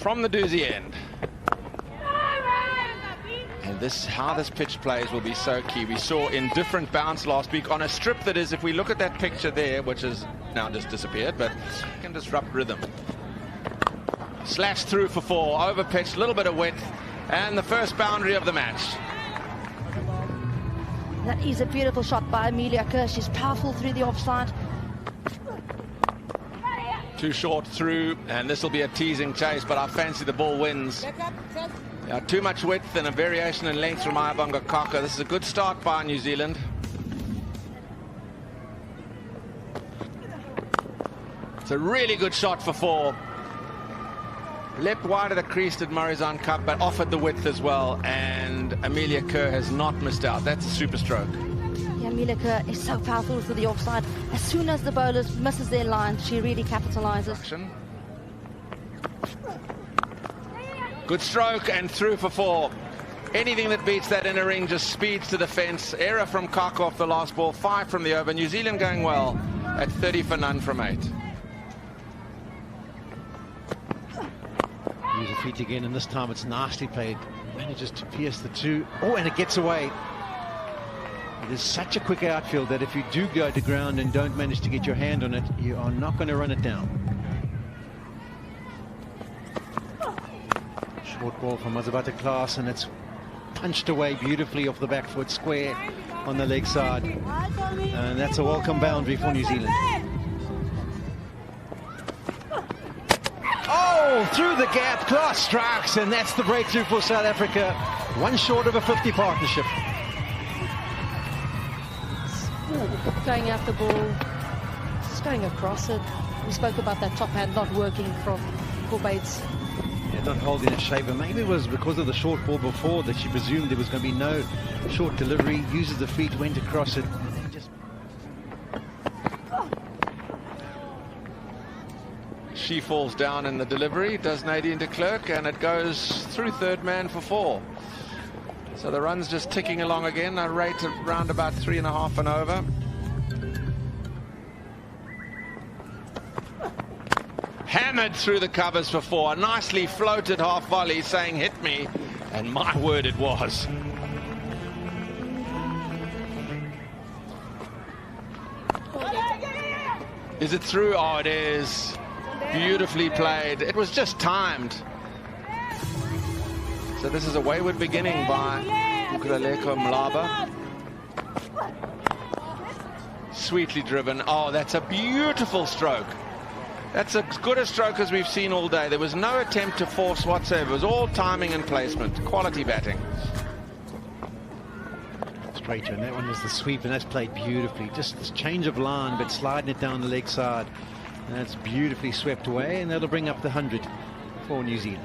from the doozy end. And how this pitch plays will be so key. We saw in different bounce last week on a strip that is, if we look at that picture there, which has now just disappeared, but can disrupt rhythm. Slash through for 4, over pitch, a little bit of width, and the first boundary of the match. That is a beautiful shot by Amelia Kerr. She's powerful through the offside. Too short through, and this will be a teasing chase, but I fancy the ball wins. Too much width and a variation in length from Ayabonga Kaka. This is a good start by New Zealand. It's a really good shot for 4. Leapt wide of the crease at Murray's-on Cup, but offered the width as well, and Amelia Kerr has not missed out. That's a super stroke. Yeah, Amelia Kerr is so powerful through the offside. As soon as the bowlers misses their line, she really capitalizes. Good stroke and through for 4. Anything that beats that inner ring just speeds to the fence. Error from Kaka off the last ball, 5 from the over. New Zealand going well at 30 for none from 8. Use the feet again, and this time it's nicely played. Manages to pierce the 2. Oh, and it gets away. It is such a quick outfield that if you do go to ground and don't manage to get your hand on it, you are not going to run it down. Short ball from Mazabata Class, and it's punched away beautifully off the back foot square on the leg side. And that's a welcome boundary for New Zealand. Oh, through the gap, Class strikes, and that's the breakthrough for South Africa. One short of a 50 partnership. Going after the ball, just going across it. We spoke about that top hand not working for Bates. Yeah, not holding it shape, but maybe it was because of the short ball before that she presumed there was going to be no short delivery. Uses the feet, went across it. She falls down in the delivery, does Nadine de Klerk, and it goes through third man for 4. So the run's just ticking along again. A rate around about 3.5 and over. Hammered through the covers for 4. A nicely floated half volley saying hit me, and my word it was. Is it through? Oh, it is. Beautifully played. It was just timed. So this is a wayward beginning by Ukraleko Mlaba. Sweetly driven. Oh, that's a beautiful stroke. That's as good a stroke as we've seen all day. There was no attempt to force whatsoever. It was all timing and placement. Quality batting. Straighter, and that one was the sweep, and that's played beautifully. Just this change of line, but sliding it down the leg side. And that's beautifully swept away, and that'll bring up the 100 for New Zealand.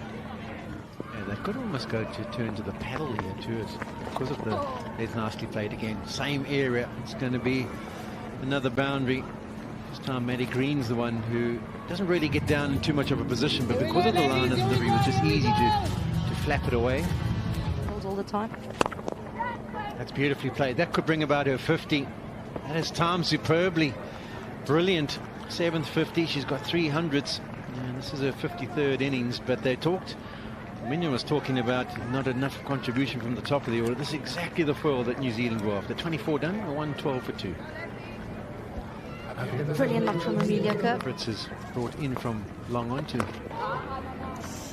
Yeah, that could almost go to turn to the paddle here too, because of the. It's nicely played again. Same area. It's going to be another boundary. This time Maddie Green's the one who doesn't really get down in too much of a position, but because of the line of delivery, it was just easy to flap it away. All the time. That's beautifully played. That could bring about her 50. That is timed superbly. Brilliant. 7th 50. She's got 300s. And this is her 53rd innings, but they talked. Minion was talking about not enough contribution from the top of the order. This is exactly the foil that New Zealand were after. 24 done, or 112 for 2. Brilliant luck from Amelia Kerr. Fritz is brought in from long on to.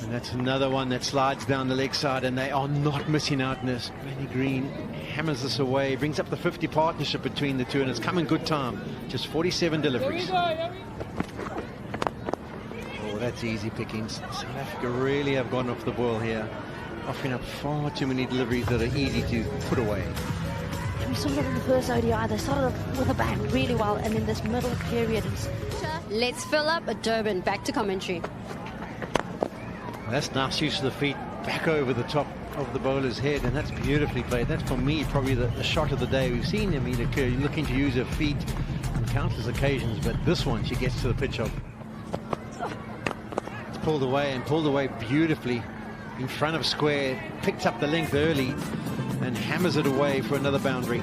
And that's another one that slides down the leg side, and they are not missing out in this. Manny Green hammers this away, brings up the 50 partnership between the two, and it's come in good time. Just 47 deliveries. Oh, that's easy pickings. South Africa really have gone off the boil here, offering up far too many deliveries that are easy to put away. We saw that in the first ODI. They started off with a bang really well, and in this middle period, let's fill up a Durban. Back to commentary. That's nice use of the feet back over the top of the bowler's head, and that's beautifully played. That's, for me, probably the shot of the day. We've seen Amelia Kerr looking to use her feet on countless occasions, but this one she gets to the pitch of. It's pulled away, and pulled away beautifully in front of square. Picked up the length early and hammers it away for another boundary.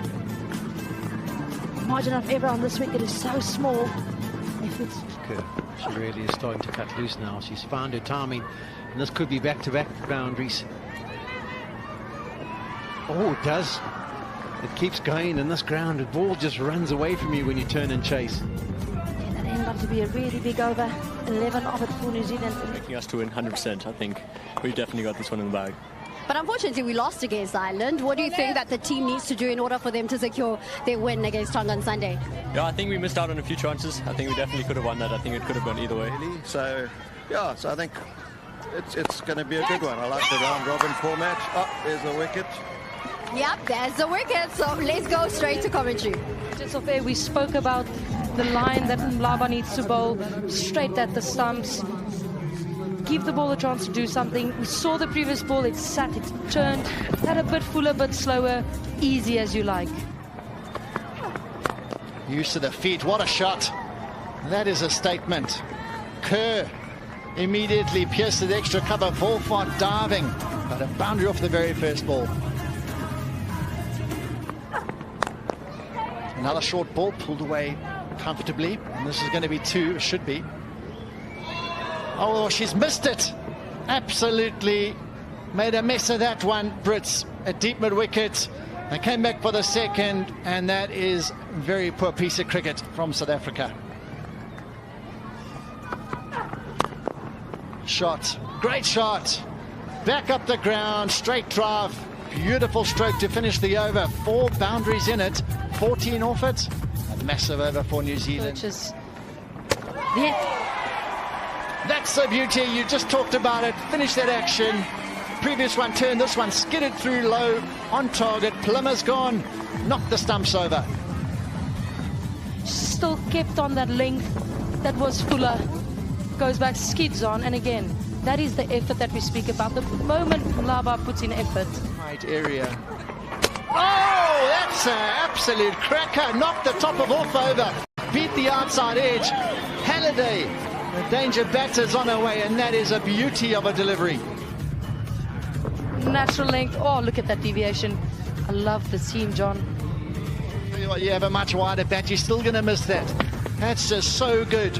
Margin of error on this wicket is so small. If it's Kerr, she really is starting to cut loose now. She's found her timing, and this could be back-to-back boundaries. Oh, it does. It keeps going in this ground. The ball just runs away from you when you turn and chase. Yeah, that ended up to be a really big over. 11 of it for New Zealand. Making us to win 100%. I think we've definitely got this one in the bag. But unfortunately, we lost against Ireland. What do you think that the team needs to do in order for them to secure their win against Tonga on Sunday? Yeah, I think we missed out on a few chances. I think we definitely could have won that. I think it could have gone either way. So, yeah, so I think it's going to be a good one. I like the round-robin format. Oh, there's a wicket. Yep, there's the wicket. So let's go straight to commentary. Just off air, we spoke about the line that Mlaba needs to bowl straight at the stumps. Give the ball a chance to do something. We saw the previous ball, it sat, it turned, had a bit fuller, bit slower, easy as you like. Use to the feet, what a shot. That is a statement. Kerr immediately pierced the extra cover, Volfart diving, but a boundary off the very first ball. Another short ball pulled away comfortably, and this is going to be 2, should be. Oh, she's missed it. Absolutely made a mess of that one, Brits. A deep mid-wicket. They came back for the second, and that is a very poor piece of cricket from South Africa. Shot, great shot. Back up the ground, straight drive. Beautiful stroke to finish the over. 4 boundaries in it, 14 off it. A massive over for New Zealand. Yeah. That's the beauty, you just talked about it. Finish that action. Previous one turned, this one skidded through low, on target. Plummer's gone, knocked the stumps over. Still kept on that length that was fuller. Goes back, skids on, and again, that is the effort that we speak about. The moment Mlaba puts in effort. Right area. Oh, that's an absolute cracker. Knocked the top of off over. Beat the outside edge. Halliday. The danger batter's on her way, and that is a beauty of a delivery. Natural length. Oh, look at that deviation. I love the seam, John. You have a much wider bat, you're still going to miss that. That's just so good.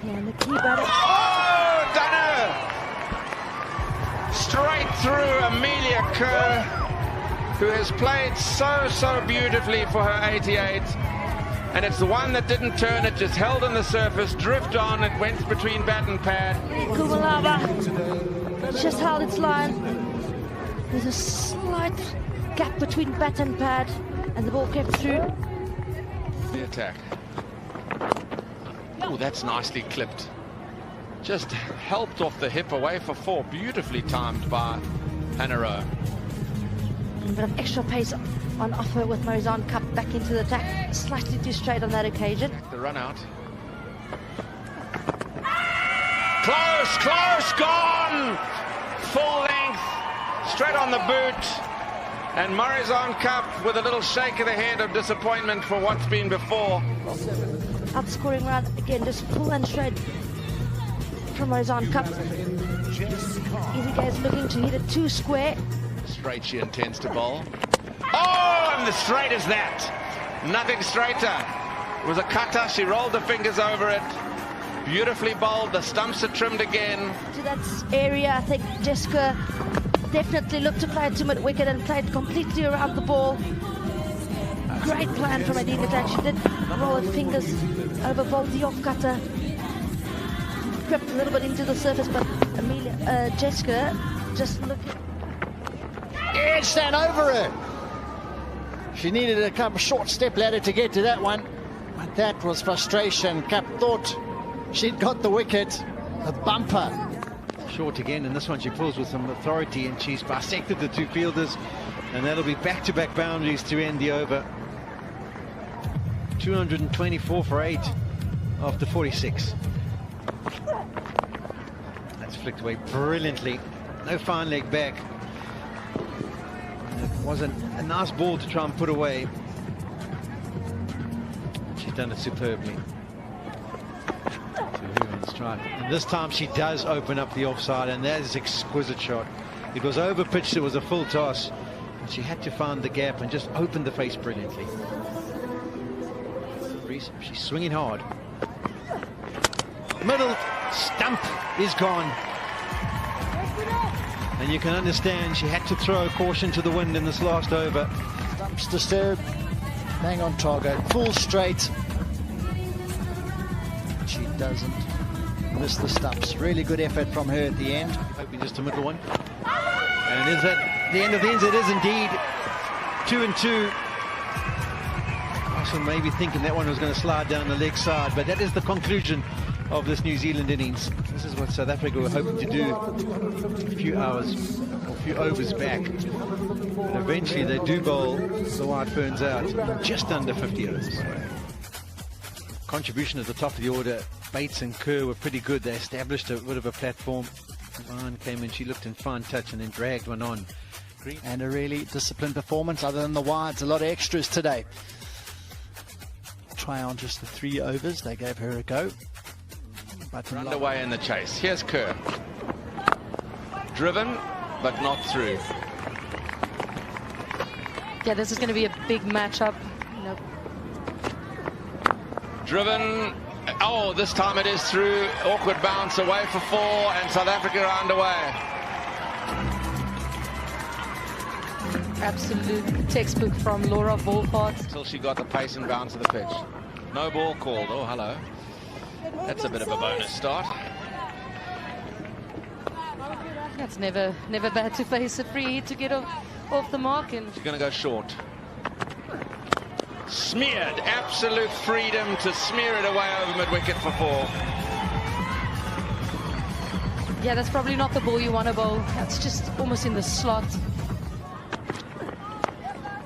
Yeah, and the key batter. Oh, done her! Straight through Amelia Kerr, who has played so beautifully for her 88. And it's the one that didn't turn, it just held on the surface, drift on, it went between bat and pad. Mlaba just held its line. There's a slight gap between bat and pad, and the ball kept through. The attack. Oh, that's nicely clipped. Just helped off the hip away for 4. Beautifully timed by Hannah. A bit of extra pace on offer with Marizanne Cup back into the attack. Slightly too straight on that occasion. The run out. Close, gone! Full length, straight on the boot. And Marizanne Cup with a little shake of the head of disappointment for what's been before. Outscoring run, again, just full and straight from Marizanne Cup. Easy guys looking to hit it 2 square. Straight she intends to bowl. Oh, and the straight is that. Nothing straighter. It was a cutter. She rolled the fingers over it. Beautifully bowled. The stumps are trimmed again. To that area, I think Jessica definitely looked to play it to mid-wicket and played completely around the ball. Great plan from Adina Attack. She did roll her fingers over bowled the off cutter. Crept a little bit into the surface, but Jessica just looking. Edge that over her. She needed a couple short step ladder to get to that one, but that was frustration. Cap thought she'd got the wicket. A bumper. Short again, and this one she pulls with some authority, and she's bisected the 2 fielders, and that'll be back-to-back boundaries to end the over. 224 for 8 after 46. That's flicked away brilliantly. No fine leg back. It wasn't a nice ball to try and put away. She's done it superbly. And this time she does open up the offside, and that is an exquisite shot. It was over pitched, it was a full toss, and she had to find the gap and just opened the face brilliantly. She's swinging hard. Middle stump is gone. And you can understand she had to throw caution to the wind in this last over. Stumps disturbed. Bang on target. Full straight. She doesn't miss the stumps. Really good effort from her at the end. Hoping just a middle one. And is that the end of the ends? It is indeed. 2 and 2. Also maybe thinking that one was going to slide down the leg side, but that is the conclusion of this New Zealand innings. This is what South Africa were hoping to do a few hours, or a few overs back. And eventually they do bowl the White Ferns out just under 50 overs. Contribution at the top of the order, Bates and Kerr were pretty good. They established a bit of a platform. Ryan came in, she looked in fine touch and then dragged one on. And a really disciplined performance other than the wides. A lot of extras today. Try on just the 3 overs. They gave her a go. But Underway in the chase. Here's Kerr. Driven, but not through. Yeah, this is going to be a big matchup. Nope. Driven. Oh, this time it is through. Awkward bounce away for 4, and South Africa are underway. Absolute textbook from Laura Wolfhard. Until she got the pace and bounce of the pitch. No ball called. Oh, hello. That's a bit of a bonus start. That's never bad to face a free hit to get off the mark. And she's going to go short. Smeared. Absolute freedom to smear it away over mid-wicket for 4. Yeah, that's probably not the ball you want to bowl. That's just almost in the slot.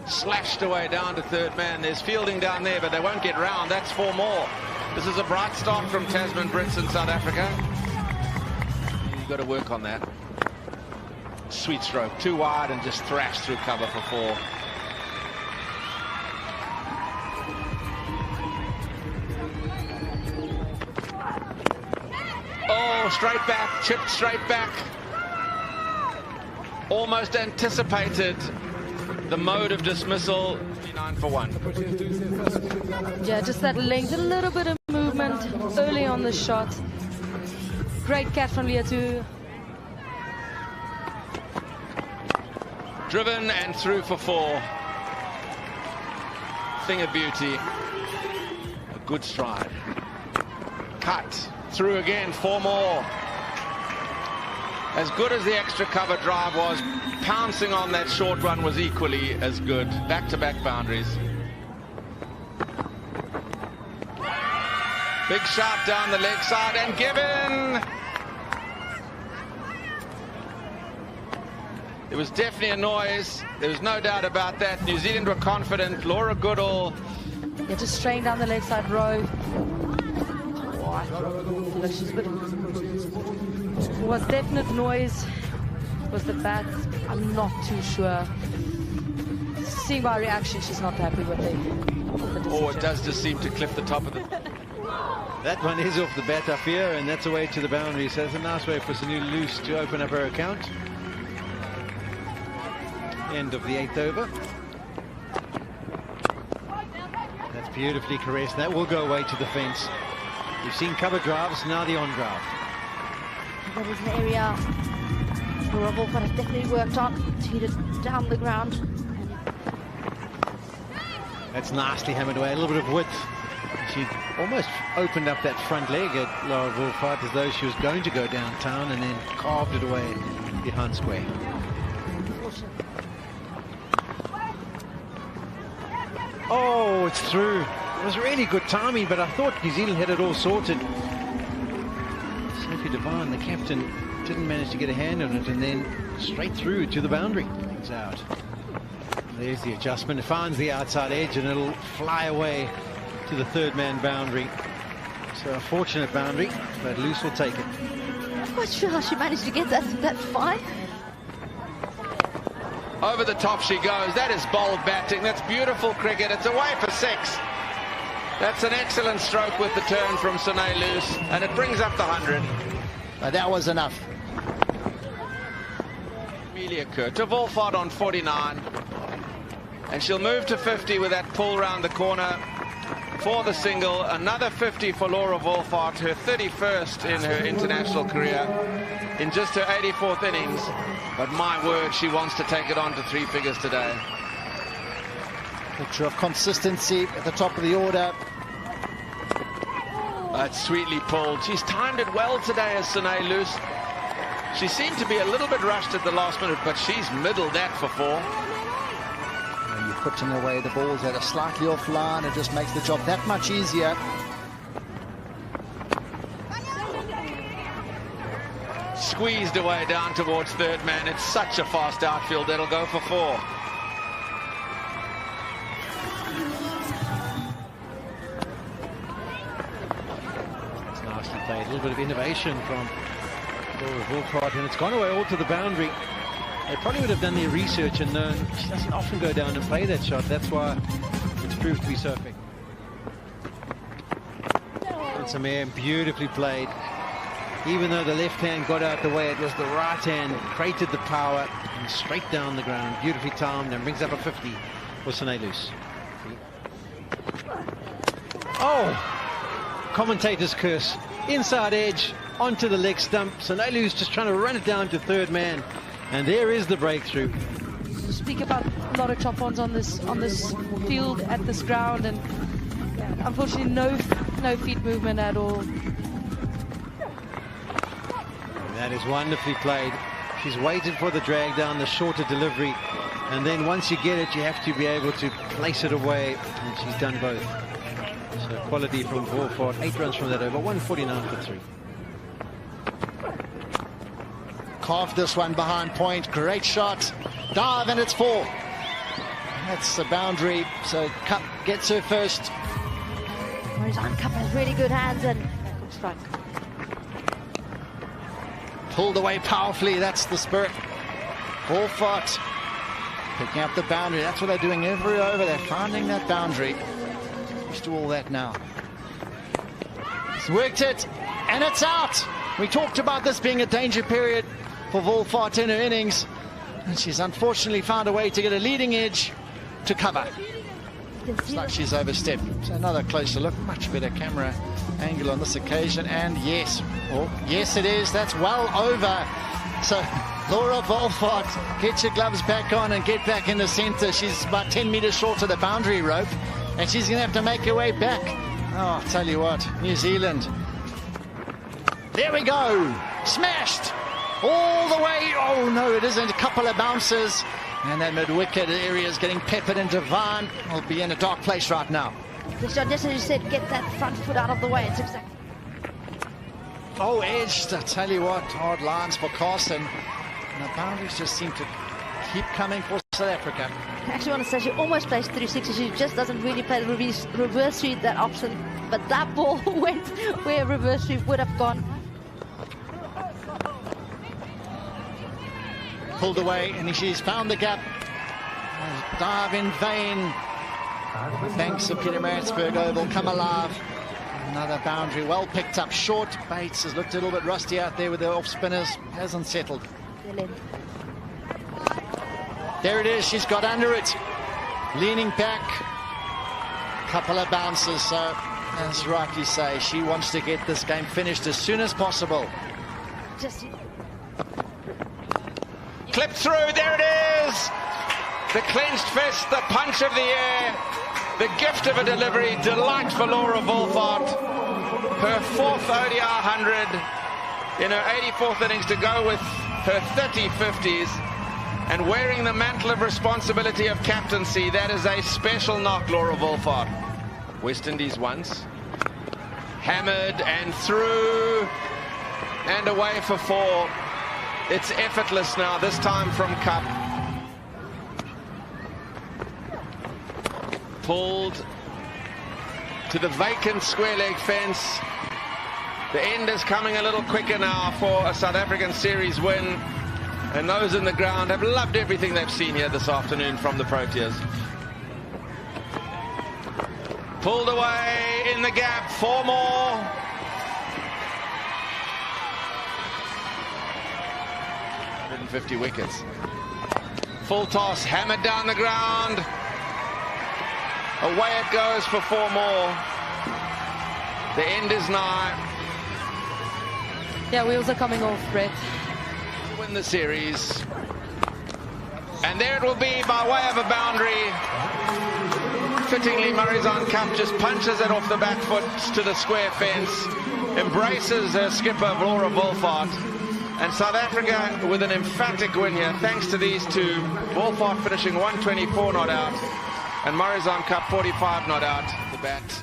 Slashed away down to third man. There's fielding down there, but they won't get round. That's 4 more. This is a bright start from Tasman Brits in South Africa. You've got to work on that. Sweet stroke. 2 wide and just thrashed through cover for 4. Oh, straight back. Chipped straight back. Almost anticipated the mode of dismissal. 9 for 1. Yeah, just that length, a little bit of movement early on the shot. Great catch from Liatu. Driven and through for 4. Thing of beauty. A good stride. Cut. Through again. 4 more. As good as the extra cover drive was, pouncing on that short run was equally as good. Back-to-back boundaries. Big shot down the leg side and given. There was definitely a noise. There was no doubt about that. New Zealand were confident. Laura Goodall. Yeah, just straight down the leg side row. Was definite noise. Was the bat? I'm not too sure. Seeing by reaction, she's not happy with the decision. Oh, it does just seem to clip the top of the... That one is off the bat, I fear, and that's away to the boundary. So it's a nice way for Sunil Loose to open up her account. End of the 8th over. That's beautifully caressed. That will go away to the fence. We've seen cover drives, now the on drive. That is an area Laura Wolfhard has definitely worked on to hit it down the ground. That's nicely hammered away, a little bit of width. She almost opened up that front leg at Laura Wolfhard as though she was going to go downtown and then carved it away behind square. Oh, it's through. It was really good timing, but I thought New Zealand had it all sorted. Sophie Devine, the captain, didn't manage to get a hand on it, and then straight through to the boundary. It's out. There's the adjustment. It finds the outside edge, and it'll fly away to the third man boundary. So a fortunate boundary, but Loose will take it. I'm not sure how she managed to get that fine. Over the top she goes. That is bold batting. That's beautiful cricket. It's away for 6. That's an excellent stroke with the turn from Sunil Loose, and it brings up the 100. That was enough. Amelia Kerr to Wolfhard on 49. And she'll move to 50 with that pull round the corner. for the single. Another 50 for Laura Wolfart, her 31st in her international career in just her 84th innings. But my word, she wants to take it on to 3 figures today. Picture of consistency at the top of the order. That's sweetly pulled. She's timed it well today as Sine Loose. She seemed to be a little bit rushed at the last minute, but she's middled that for 4. And you're putting away the balls that are slightly offline. It just makes the job that much easier. Squeezed away down towards third man. It's such a fast outfield. That'll go for 4. It's nicely played. A little bit of innovation from Laura Wolfart, and it's gone away all to the boundary. They probably would have done their research and known she doesn't often go down and play that shot. That's why it's proved to be so effective. And Samir, beautifully played. Even though the left hand got out the way, it was the right hand created the power and straight down the ground. Beautifully timed and brings up a 50 for Sine Loose. Oh! Commentator's curse. Inside edge onto the leg stump. Sine Loose just trying to run it down to third man. And there is the breakthrough. Speak about a lot of chop-ons on this field at this ground, and yeah, unfortunately no feet movement at all. That is wonderfully played. She's waited for the drag down, the shorter delivery, and then once you get it, you have to be able to place it away, and she's done both. So quality from Wolfart, 8 runs from that over, 149 for 3. Carved this one behind point. Great shot. Dive, and it's 4. That's the boundary. So Cup gets her first. Horizon Cup has really good hands and strike. Pulled away powerfully. That's the spirit. Wolfart picking up the boundary. That's what they're doing every over. They're finding that boundary. Used to all that now. He's worked it, and it's out. We talked about this being a danger period for Wolfart in her innings, and she's unfortunately found a way to get a leading edge to cover. Looks like she's overstepped. So another closer look, much better camera angle on this occasion, and yes, yes it is, that's well over. So Laura Wolfart, get your gloves back on and get back in the center. She's about 10 meters short of the boundary rope, and she's gonna have to make her way back. Oh, I'll tell you what, New Zealand. There we go, smashed all the way. Oh no, it isn't. A couple of bounces, and that mid-wicket area is getting peppered, and Devine will be in a dark place right now. Just as you said, get that front foot out of the way. It's exactly. Oh, edged. I tell you what, hard lines for Carson, and the boundaries just seem to keep coming for South Africa. I actually want to say she almost plays 360. She just doesn't really play the reverse sweep, that option. But that ball went where reverse sweep would have gone. Pulled away, and she's found the gap. Dive in vain. The banks of Pietermaritzburg Oval come alive. Another boundary, well picked up short. Bates has looked a little bit rusty out there with the off spinners. Hasn't settled. There it is. She's got under it. Leaning back. Couple of bounces. So, as rightly say, she wants to get this game finished as soon as possible. Just. Clipped through, there it is! The clenched fist, the punch of the air, the gift of a delivery, delight for Laura Wolfart. Her 4th ODI 100 in her 84th innings to go with her 30 50s. And wearing the mantle of responsibility of captaincy, that is a special knock, Laura Wolfart. West Indies once. Hammered and through and away for 4. It's effortless now, this time from Cup. Pulled to the vacant square leg fence. The end is coming a little quicker now for a South African series win. And those in the ground have loved everything they've seen here this afternoon from the Proteas. Pulled away in the gap, 4 more. .50 wickets. Full toss, hammered down the ground. Away it goes for 4 more. The end is nigh. Yeah, wheels are coming off, Brett. Win the series. And there it will be by way of a boundary. Fittingly, Marizon Cup just punches it off the back foot to the square fence. Embraces her skipper, Laura Wolfart. And South Africa with an emphatic win here, thanks to these two. Wolfart finishing 124 not out. And Marizon Cup 45 not out. The bat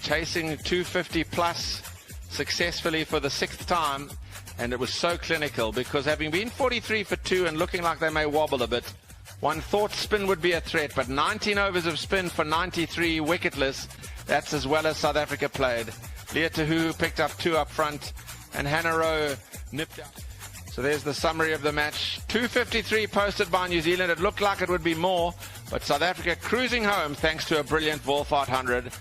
chasing 250 plus successfully for the 6th time. And it was so clinical because having been 43 for 2 and looking like they may wobble a bit, one thought spin would be a threat, but 19 overs of spin for 93 wicketless. That's as well as South Africa played. Leah Tahu picked up 2 up front and Hannah Rowe nipped out. So there's the summary of the match. 253 posted by New Zealand. It looked like it would be more, but South Africa cruising home thanks to a brilliant Wolfart 100.